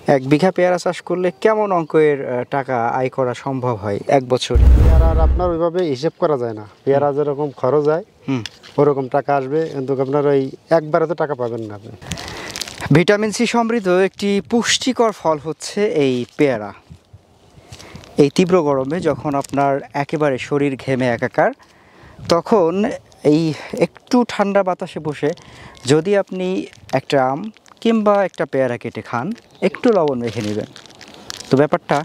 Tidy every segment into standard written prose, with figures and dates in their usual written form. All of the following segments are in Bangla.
এক বিঘা পেয়ারা চাষ করলে কেমন অঙ্কের টাকা আয় করা সম্ভব হয় এক বছরে? পেয়ারার আপনার ওইভাবে হিসেব করা যায় না। পেয়ারা যেরকম খরচ হয় ওরকম টাকা আসবে, কিন্তু আপনার ওই একবারে তো টাকা পাবেন না আপনি। ভিটামিন সি সমৃদ্ধ একটি পুষ্টিকর ফল হচ্ছে এই পেয়ারা। এই তীব্র গরমে যখন আপনার একেবারে শরীর ঘেমে একাকার, তখন এই একটু ঠান্ডা বাতাসে বসে যদি আপনি একটা আম কিংবা একটা পেয়ারা কেটে খান, একটু লবণ মেখে নেবেন, তো ব্যাপারটা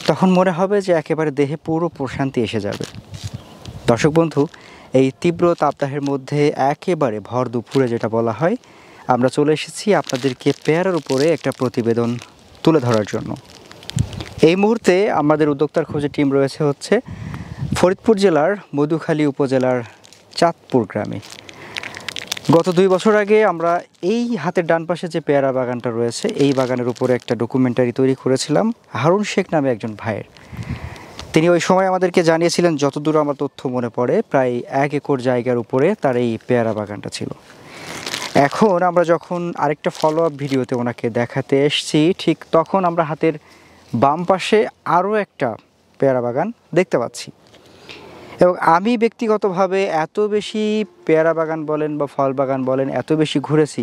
তখন মনে হবে যে একেবারে দেহে পুরো প্রশান্তি এসে যাবে। দর্শক বন্ধু, এই তীব্র তাপদাহের মধ্যে একেবারে ভর দুপুরে যেটা বলা হয়, আমরা চলে এসেছি আপনাদেরকে পেয়ারার উপরে একটা প্রতিবেদন তুলে ধরার জন্য। এই মুহূর্তে আমাদের উদ্যোক্তার খোঁজে টিম রয়েছে হচ্ছে ফরিদপুর জেলার মধুখালী উপজেলার চাঁদপুর গ্রামে। গত 2 বছর আগে আমরা এই হাতের ডান পাশে যে পেয়ারা বাগানটা রয়েছে, এই বাগানের উপরে একটা ডকুমেন্টারি তৈরি করেছিলাম হারুন শেখ নামে একজন ভাইয়ের। তিনি ওই সময় আমাদেরকে জানিয়েছিলেন, যতদূর আমার তথ্য মনে পড়ে, প্রায় 1 একর জায়গার উপরে তার এই পেয়ারা বাগানটা ছিল। এখন আমরা যখন আরেকটা ফলো আপ ভিডিওতে ওনাকে দেখাতে এসেছি, ঠিক তখন আমরা হাতের বাম পাশে আরও একটা পেয়ারা বাগান দেখতে পাচ্ছি। এবং আমি ব্যক্তিগতভাবে এত বেশি পেয়ারা বাগান বলেন বা ফল বাগান বলেন এত বেশি ঘুরেছি,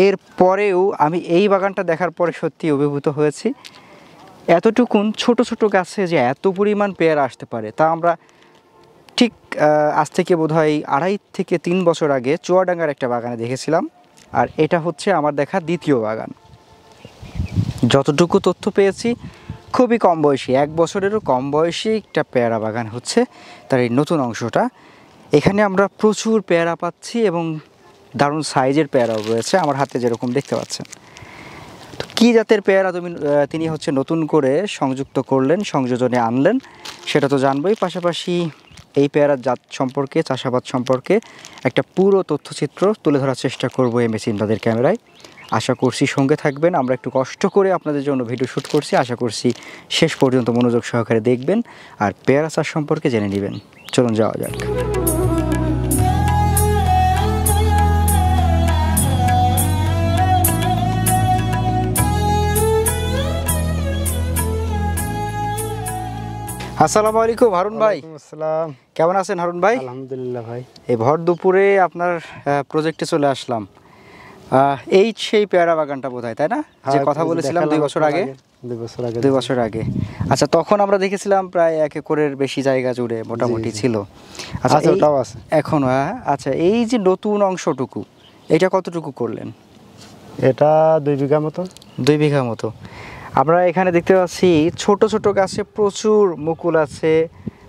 এর পরেও আমি এই বাগানটা দেখার পরে সত্যি অভিভূত হয়েছি। এতটুকুন ছোট ছোট গাছে যে এত পরিমাণ পেয়ারা আসতে পারে, তা আমরা ঠিক আজ থেকে বোধহয় 2.5 থেকে 3 বছর আগে চুয়াডাঙ্গার একটা বাগানে দেখেছিলাম। আর এটা হচ্ছে আমার দেখা দ্বিতীয় বাগান। যতটুকু তথ্য পেয়েছি, খুবই কম বয়সী, 1 বছরেরও কম বয়সী একটা পেয়ারা বাগান হচ্ছে তার এই নতুন অংশটা। এখানে আমরা প্রচুর পেয়ারা পাচ্ছি এবং দারুণ সাইজের পেয়ারাও রয়েছে, আমার হাতে যেরকম দেখতে পাচ্ছেন। তো কী জাতের পেয়ারা তিনি হচ্ছে নতুন করে সংযুক্ত করলেন, সংযোজনে আনলেন, সেটা তো জানবই। পাশাপাশি এই পেয়ারার জাত সম্পর্কে, চাষাবাদ সম্পর্কে একটা পুরো তথ্যচিত্র তুলে ধরার চেষ্টা করব এমএস ইমদাদের ক্যামেরায়। আশা করছি সঙ্গে থাকবেন। আমরা একটু কষ্ট করে আপনাদের জন্য ভিডিও শ্যুট করছি, আশা করছি শেষ পর্যন্ত মনোযোগ সহকারে দেখবেন আর পেয়ারা চাষ সম্পর্কে জেনে নেবেন। চলুন যাওয়া যাক। আসসালামু আলাইকুম হারুন ভাই। আসসালাম। কেমন আছেন হারুন ভাই? আলহামদুলিল্লাহ ভাই। এই ভর দুপুরে আপনার প্রজেক্টে চলে আসলাম। এই সেই পেয়ারা বাগানটা বোধহয়, তাই না, যে কথা বলেছিলাম 2 বছর আগে? 2 বছর আগে। আচ্ছা, তখন আমরা দেখেছিলাম প্রায় 1 একরের বেশি জায়গা জুড়ে মোটামুটি ছিল। আচ্ছা, ওটাও আছে এখন। আচ্ছা, এই যে নতুন অংশটুকু, এটা কতটুকু করলেন? এটা 2 বিঘা মতো। 2 বিঘা মতো। আমরা এখানে দেখতে পাচ্ছি ছোট ছোট গাছে প্রচুর মুকুল আছে,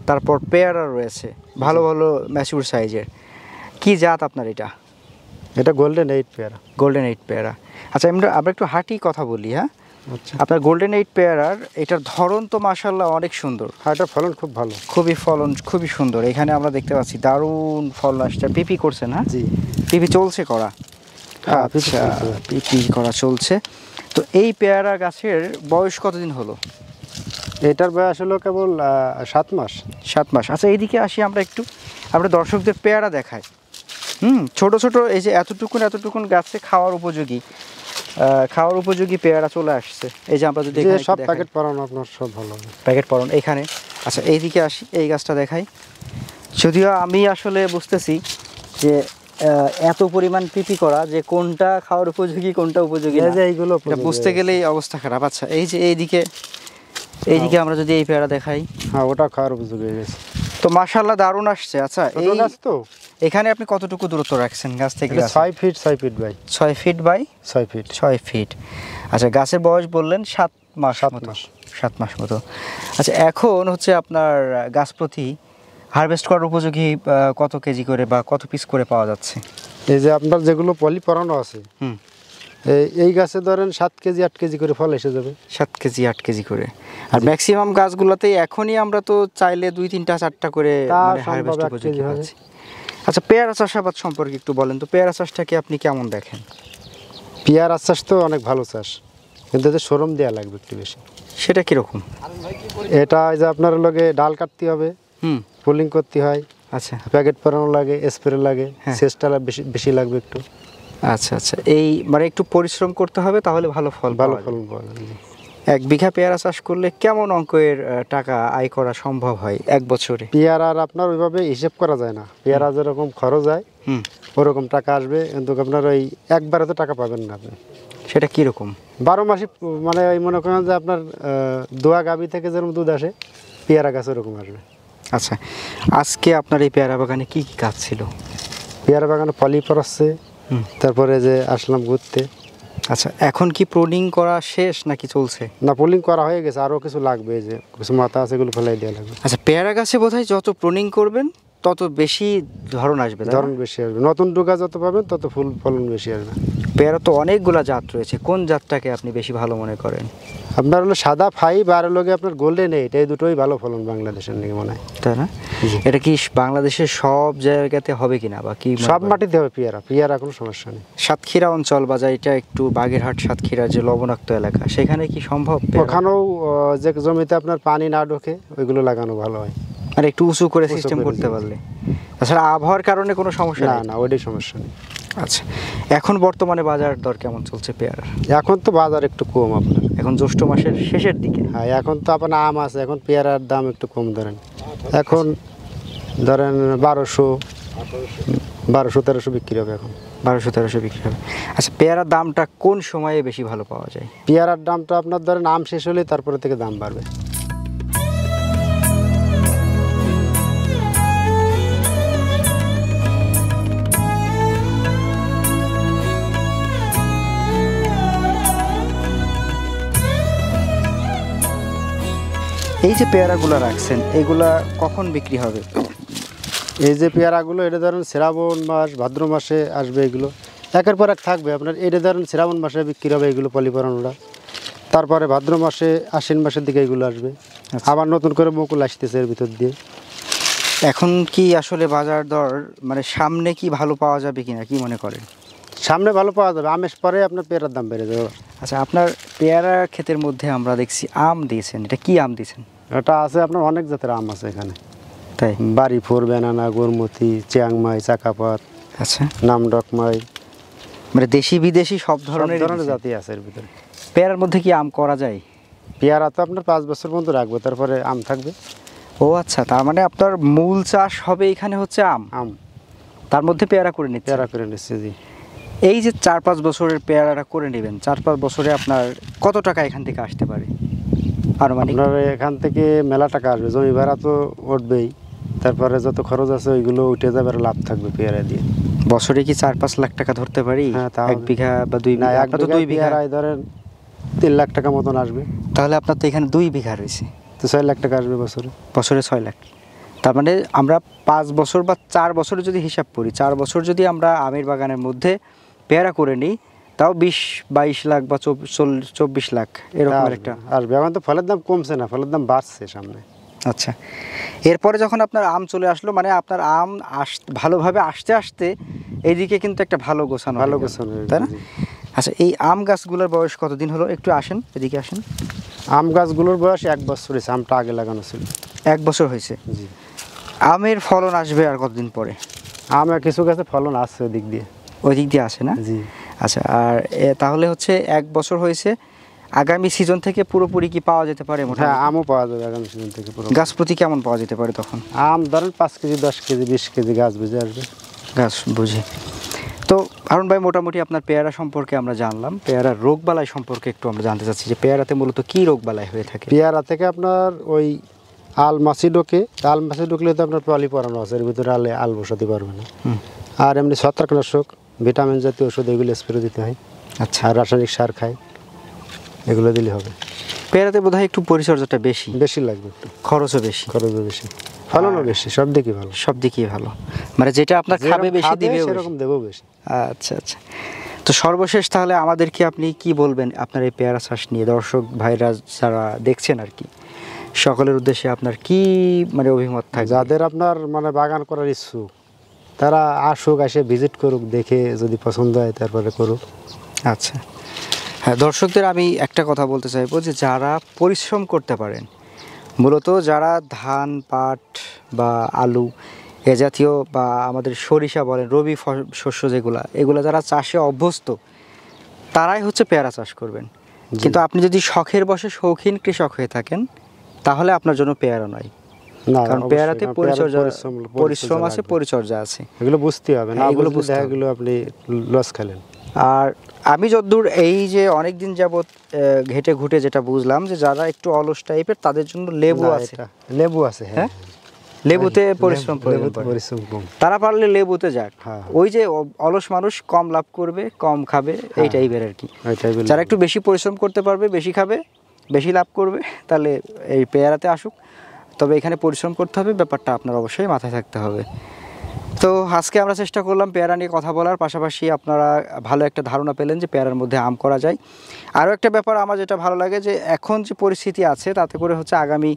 তারপর পেয়ারা রয়েছে ভালো ভালো ম্যাচিউর সাইজের। কি জাত আপনার এটা? এটা গোল্ডেন 8 পেয়ারা। গোল্ডেন 8 পেয়ারা। আচ্ছা, আমরা একটু হাঁটি কথা বলি। হ্যাঁ, আচ্ছা। আপনার গোল্ডেন 8 পেয়ারার এটার ধরন তো মাশাআল্লাহ অনেক সুন্দর। হ্যাঁ, এটার ফলন খুব ভালো। ফলন খুবই সুন্দর। এখানে আমরা দেখতে পাচ্ছি দারুণ ফল আসছে। পিপি করছে না? জি, পিপি চলছে করা। আচ্ছা, পিপি করা চলছে। তো এই পেয়ারা গাছের বয়স কতদিন হলো? এটার বয়স হলো কেবল 7 মাস। 7 মাস। আচ্ছা, এইদিকে আসি আমরা দর্শকদের পেয়ারা দেখাই। ছোট ছোট এই যে এতটুকুন গাছে খাওয়ার উপযোগী পেয়ারা চলে আসছে। এই যে আমরা যদি সব প্যাকেট পরানো, আপনার সব ভালো হবে প্যাকেট পরানো এখানে। আচ্ছা, এইদিকে আসি, এই গাছটা দেখাই। যদিও আমি আসলে বুঝতেছি যে এত পরিমাণ পিপি করা, যে কোনটা খাওয়ার উপযোগী কোনটা উপযোগী না, এইগুলো বুঝতে গেলেই অবস্থা খারাপ। আচ্ছা, এই যে এইদিকে আমরা যদি এই পেয়ারা দেখাই, হ্যাঁ, ওটা খাওয়ার উপযোগী হয়ে গেছে। তো মাশাআল্লাহ দারুণ আসছে। আচ্ছা, এই গাছ তো এখানে আপনি কতটুকু দূরত্ব রাখছেন গাছ থেকে? 6 feet by 6 feet by 6 feet. 6 feet. আচ্ছা, গাছের বয়স বললেন 7 মাস। 7 মাস মতো। আচ্ছা, এখন হচ্ছে আপনার গাছ প্রতি হারভেস্ট করার উপযোগী কত কেজি করে বা কত পিস করে পাওয়া যাচ্ছে? এই যে আপনার যেগুলো পলি পরানো আছে, এই গাছে ধরেন 7 কেজি 8 কেজি করে ফল এসে যাবে। 7 কেজি 8 কেজি করে। আর ম্যাক্সিমাম গাছগুলোতেই এখনই আমরা তো চাইলে 2 3টা 4টা করে হারভেস্ট উপযোগী পাচ্ছি। আচ্ছা, পেয়ারা চাষাবাদ সম্পর্কে একটু বলেন তো। পেয়ারা চাষটাকে আপনি কেমন দেখেন? পেয়ারা চাষ তো অনেক ভালো চাষ, কিন্তু এতে শ্রম দেওয়া লাগবে একটু বেশি। সেটা কীরকম? এটা যে আপনার লগে ডাল কাটতে হবে, পুলিং করতে হয়, আচ্ছা, প্যাকেট পরানো লাগে, স্প্রে লাগে, সেচটা বেশি লাগবে একটু। আচ্ছা আচ্ছা, এই মানে একটু পরিশ্রম করতে হবে তাহলে ভালো ফল ভালো পাওয়া যায়। ফলন পাওয়া যায়। 1 বিঘা পেয়ারা চাষ করলে কেমন অঙ্কের টাকা আয় করা সম্ভব হয় এক বছরে? পেয়ারার আপনার ওইভাবে হিসেব করা যায় না, পেয়ারা যেরকম খরচ হয় হুম, ওরকম টাকা আসবে, কিন্তু আপনার ওই একবারে তো টাকা পাবেন না আপনি। সেটা কীরকম? 12 মাসে মানে ওই মনে করেন যে আপনার দোয়া গাভী থেকে যেরকম দুধ আসে, পেয়ারা গাছ ওরকম আসবে। আচ্ছা, আজকে আপনার এই পেয়ারা বাগানে কি কি কাজ ছিল? পেয়ারা বাগানে পলি পড়াচ্ছে, হুম। তারপরে যে আসলাম ঘুরতে। আচ্ছা, এখন কি প্রুনিং করা শেষ নাকি চলছে? না, পুলিং করা হয়ে গেছে, আরও কিছু লাগবে, এই যে কিছু মাথা আছে এগুলো ফেলাই দেওয়া লাগবে। আচ্ছা, পেয়ারা গাছে বোধহয় যত প্রুনিং করবেন তত বেশি ধরন আসবে, তাই না? ধরন বেশি আসবে, নতুন ডোকা যত পাবেন তত ফুল ফলন বেশি আসবে। পেয়ারা তো অনেকগুলা জাত রয়েছে, কোন জাতটাকে আপনি বেশি ভালো মনে করেন? আপনার হলো সাদা ফাইভ আর লগে আপনার গোল্ডেন এইট, এই দুটোই ভালো ফলন বাংলাদেশের নাকি মনে হয়। তাই না? এটা কি বাংলাদেশের সব জায়গাতে হবে কিনা বা কি? সব মাটিতে হবে পেয়ারা, পেয়ারা কোনো সমস্যা নেই। সাতক্ষীরা অঞ্চল বা যা এটা একটু বাগেরহাট সাতক্ষীরা যে লবণাক্ত এলাকা, সেখানে কি সম্ভব পেয়ারা? ওখানেও যে জমিতে আপনার পানি না ঢোকে ওইগুলো লাগানো ভালো হয়। মানে একটু উঁচু করে উঁচু সিস্টেম করে করতে দিতে। পারলে। তাছাড়া আবহাওয়ার কারণে কোনো সমস্যা না নেই? না, ওইটাই সমস্যা নেই। আচ্ছা, এখন বর্তমানে বাজার দর কেমন চলছে পেয়ারার? এখন তো বাজার একটু কম আপনার। এখন জ্যৈষ্ঠ মাসের শেষের দিকে। হ্যাঁ, এখন তো আপনার আম আছে, এখন পেয়ারার দাম একটু কম ধরেন। এখন ধরেন 1200 1300 বিক্রি হবে এখন। 1200-1300 বিক্রি হবে। আচ্ছা, পেয়ারার দামটা কোন সময়ে বেশি ভালো পাওয়া যায়? পেয়ারার দামটা আপনার ধরেন আম শেষ হলে তারপরে থেকে দাম বাড়বে। এই যে পেয়ারাগুলো রাখছেন, এগুলা কখন বিক্রি হবে? এই যে পেয়ারাগুলো, এটা ধরেন শ্রাবণ মাস ভাদ্র মাসে আসবে, এগুলো একের পর এক থাকবে আপনার। এটা ধরেন শ্রাবণ মাসে বিক্রি হবে এগুলো পলিপরানোরা, তারপরে ভাদ্র মাসে আশ্বিন মাসের দিকে এগুলো আসবে। আবার নতুন করে মুকুল আসতেছে এর ভিতর দিয়ে। এখন কি আসলে বাজার দর মানে সামনে কি ভালো পাওয়া যাবে কিনা, কি মনে করেন? সামনে ভালো পাওয়া যাবে, আমের পরে আপনার পেয়ারার দাম বেড়ে যাবে। আচ্ছা, আপনার পেয়ারা ক্ষেতের মধ্যে আমরা দেখছি আম দিয়েছেন, এটা কি আম দিয়েছেন? এটা আছে আপনার অনেক জাতের আম আছে এখানে, তাই? বাড়িফোর, বেনানা, গোরমতি, চিয়াংমাই, চাকাপাত, আচ্ছা, নামডকমাই, মানে দেশি বিদেশি সব সব ধরনের ধরনের জাতি আছে এর ভিতরে। পেয়ারার মধ্যে কি আম করা যায়? পেয়ারা তো আপনার 5 বছর পর্যন্ত রাখবো, তারপরে আম থাকবে। ও আচ্ছা, তার মানে আপনার মূল চাষ হবে এখানে হচ্ছে আম, আম তার মধ্যে পেয়ারা করে নিচ্ছে। পেয়ারা করে নিচ্ছে, জি। এই যে 4-5 বছরের পেয়ারাটা করে নেবেন, 4-5 বছরে আপনার কত টাকা এখান থেকে আসতে পারে আনুমানিক? আপনার এখান থেকে মেলা টাকা আসবে, জমি ভাড়া তো উঠবেই, তারপরে যত খরচ আছে ওইগুলো উঠে যাবে, আর লাভ থাকবে পেয়ারা দিয়ে। বছরে কি 4-5 লাখ টাকা ধরতে পারি? হ্যাঁ, তাহলে 1 বিঘা বা 2 না, বিঘা? 1 আপনার তো বিঘা 2 বিঘা, পেয়ারায় ধরেন 3 লাখ টাকা মতন আসবে। তাহলে আপনার তো এখানে 2 বিঘা রয়েছে, তো 6 লাখ টাকা আসবে বছরে। বছরে 6 লাখ। তার মানে আমরা 5 বছর বা 4 বছরে যদি হিসাব করি, 4 বছর যদি আমরা আমের বাগানের মধ্যে পেয়ারা করে নিই, তাও 20-22 লাখ বা 24 লাখ এরকম একটা আসবে। এখন তো ফলের দাম কমছে না, ফলের দাম বাড়ছে সামনে। আচ্ছা, এরপরে যখন আপনার আম চলে আসলো, মানে আপনার আম ভালোভাবে আসতে আসতে এইদিকে কিন্তু একটা ভালো গোছানো ভালো হয়ে গেল, গোছানো হয়ে তাই না? গেল, জি। আচ্ছা, এই আম গাছগুলোর বয়স কতদিন হলো? একটু আসেন, এদিকে আসেন। আম গাছগুলোর বয়স 1 বছর হয়েছে, আমটা আগে লাগানো ছিল। 1 বছর হয়েছে। জি। আমের ফলন আসবে আর কতদিন পরে? আমার কিছু গাছে ফলন আসছে ওই দিক দিয়ে। ওই দিক দিয়ে আসে না? জি। আচ্ছা, আর তাহলে হচ্ছে 1 বছর হয়েছে, আগামী সিজন থেকে পুরোপুরি কি পাওয়া যেতে পারে? হ্যাঁ, মোটামুটি আমও পাওয়া যাবে আগামী সিজন থেকে পুরো। গাছ প্রতি কেমন পাওয়া যেতে পারে তখন? আম ধরেন 5 কেজি 10 কেজি 20 কেজি গাছ বুঝে আসবে। গাছ বুঝে। তো হারুন ভাই, মোটামুটি আপনার পেয়ারা সম্পর্কে আমরা জানলাম, পেয়ারার রোগবালাই সম্পর্কে একটু আমরা জানতে চাচ্ছি যে পেয়ারাতে মূলত কী রোগবালাই হয়ে থাকে? পেয়ারা থেকে আপনার ওই আল মাছি ঢোকে, আল মাছি ঢুকলে তো আপনার পলি পরানো আছে, এর ভিতরে আল বসাতে পারবে না। আর এমনি ছত্রাকনাশক, ভিটামিন জাতীয় ওষুধ এগুলো স্প্রে দিতে হয়। আচ্ছা, আর রাসায়নিক সার খায়, এগুলো দিলে হবে। পেয়ারাতে বোধহয় একটু পরিচর্যাটা বেশি, বেশি লাগবে, একটু খরচও বেশি, খরচও বেশি, ফলনও বেশি, সব দিকই ভালো। সব দিকেই ভালো, মানে যেটা আপনার খাবে যেরকম বেশি খাবে, দিবে সেরকম দেবো বেশি। আচ্ছা আচ্ছা। তো সর্বশেষ তাহলে আমাদেরকে আপনি কি বলবেন আপনার এই পেয়ারা চাষ নিয়ে? দর্শক ভাইরা যারা দেখছেন আর কি, সকলের উদ্দেশ্যে আপনার কি মানে অভিমত থাকে? যাদের আপনার মানে বাগান করার ইচ্ছুক, তারা আসুক, এসে ভিজিট করুক, দেখে যদি পছন্দ হয় তারপরে করুক। আচ্ছা, হ্যাঁ, দর্শকদের আমি একটা কথা বলতে চাইবো যে যারা পরিশ্রম করতে পারেন, মূলত যারা ধান, পাট বা আলু এ জাতীয় বা আমাদের সরিষা বলেন রবি শস্য যেগুলা, এগুলো যারা চাষে অভ্যস্ত তারাই হচ্ছে পেয়ারা চাষ করবেন। কিন্তু আপনি যদি শখের বশে শৌখিন কৃষক হয়ে থাকেন তাহলে আপনার জন্য পেয়ারা নয়, না, কারণ অবশ্যই পেয়ারাতে না, পেয়ারার পরিশ্রম আছে, লাগবে। পরিচর্যা আছে। এগুলো বুঝতে হবে না, হ্যাঁ, এগুলো এগুলো বুঝতে হবে। এগুলো আপনি লস খেলেন। আর আমি যতদূর এই যে অনেক দিন যাবৎ ঘেটে ঘুটে যেটা বুঝলাম যে যারা একটু অলস টাইপের তাদের জন্য লেবু না, আছে। এটা লেবু আছে, হ্যাঁ, লেবুতে পরিশ্রম প্রয়োজন লেবুতে পড়ে। পরিশ্রম কম। তারা পারলে লেবুতে যাক। হ্যাঁ। ওই যে অলস মানুষ কম লাভ করবে, কম খাবে, এই টাইপের আর কি। ওইটাই বলি। যারা একটু বেশি পরিশ্রম করতে পারবে, বেশি খাবে, বেশি লাভ করবে, তাহলে এই পেয়ারাতে আসুক। তবে এখানে পরিশ্রম করতে হবে, ব্যাপারটা আপনার অবশ্যই মাথায় থাকতে হবে। তো আজকে আমরা চেষ্টা করলাম পেয়ারা নিয়ে কথা বলার, পাশাপাশি আপনারা ভালো একটা ধারণা পেলেন যে পেয়ারার মধ্যে আম করা যায়। আরও একটা ব্যাপার আমার যেটা ভালো লাগে যে এখন যে পরিস্থিতি আছে তাতে করে হচ্ছে আগামী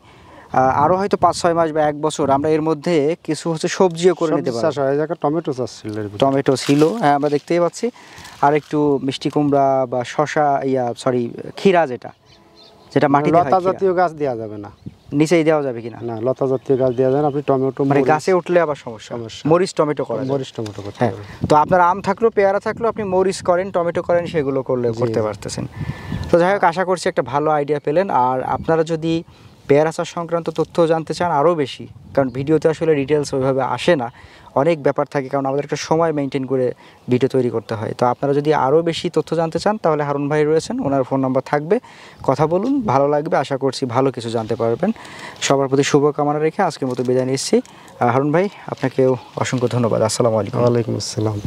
আরও হয়তো 5-6 মাস বা 1 বছর আমরা এর মধ্যে কিছু হচ্ছে সবজিও করে নিতে সবজি পারবো। চাষ হয়, জায়গা টমেটো চাষ ছিল এর ভিতরে। টমেটো ছিল, হ্যাঁ আমরা দেখতেই পাচ্ছি। আর একটু মিষ্টি কুমড়া বা শশা, ক্ষীরা যেটা মাটিতে হয়, লতা ক্ষীরা। জাতীয় গাছ দেওয়া যাবে না, নিচেই দেওয়া যাবে কিনা? না লতা জাতীয় গাছ দেওয়া যাবে না। আপনি টমেটো মানে মরিচ, গাছে উঠলে আবার সমস্যা। সমস্যা। মরিচ টমেটো করা যায়। মরিচ টমেটো করতে হ্যাঁ, হবে। তো আপনার আম থাকলো, পেয়ারা থাকলো, আপনি মরিচ করেন, টমেটো করেন, সেগুলো করতে পারতেছেন। তো যাই হোক, আশা করছি একটা ভালো আইডিয়া পেলেন। আর আপনারা যদি পেয়ারা চাষ সংক্রান্ত তথ্য জানতে চান আরও বেশি, কারণ ভিডিওতে আসলে ডিটেলস ওইভাবে আসে না, অনেক ব্যাপার থাকে, কারণ আমাদের একটা সময় মেনটেন করে ভিডিও তৈরি করতে হয়। তো আপনারা যদি আরও বেশি তথ্য জানতে চান তাহলে হারুন ভাই রয়েছেন, ওনার ফোন নাম্বার থাকবে, কথা বলুন, ভালো লাগবে, আশা করছি ভালো কিছু জানতে পারবেন। সবার প্রতি শুভকামনা রেখে আজকের মতো বিদায় নিচ্ছি। হারুন ভাই, আপনাকেও অসংখ্য ধন্যবাদ। আসসালামু আলাইকুম। ওয়ালাইকুম আসসালাম।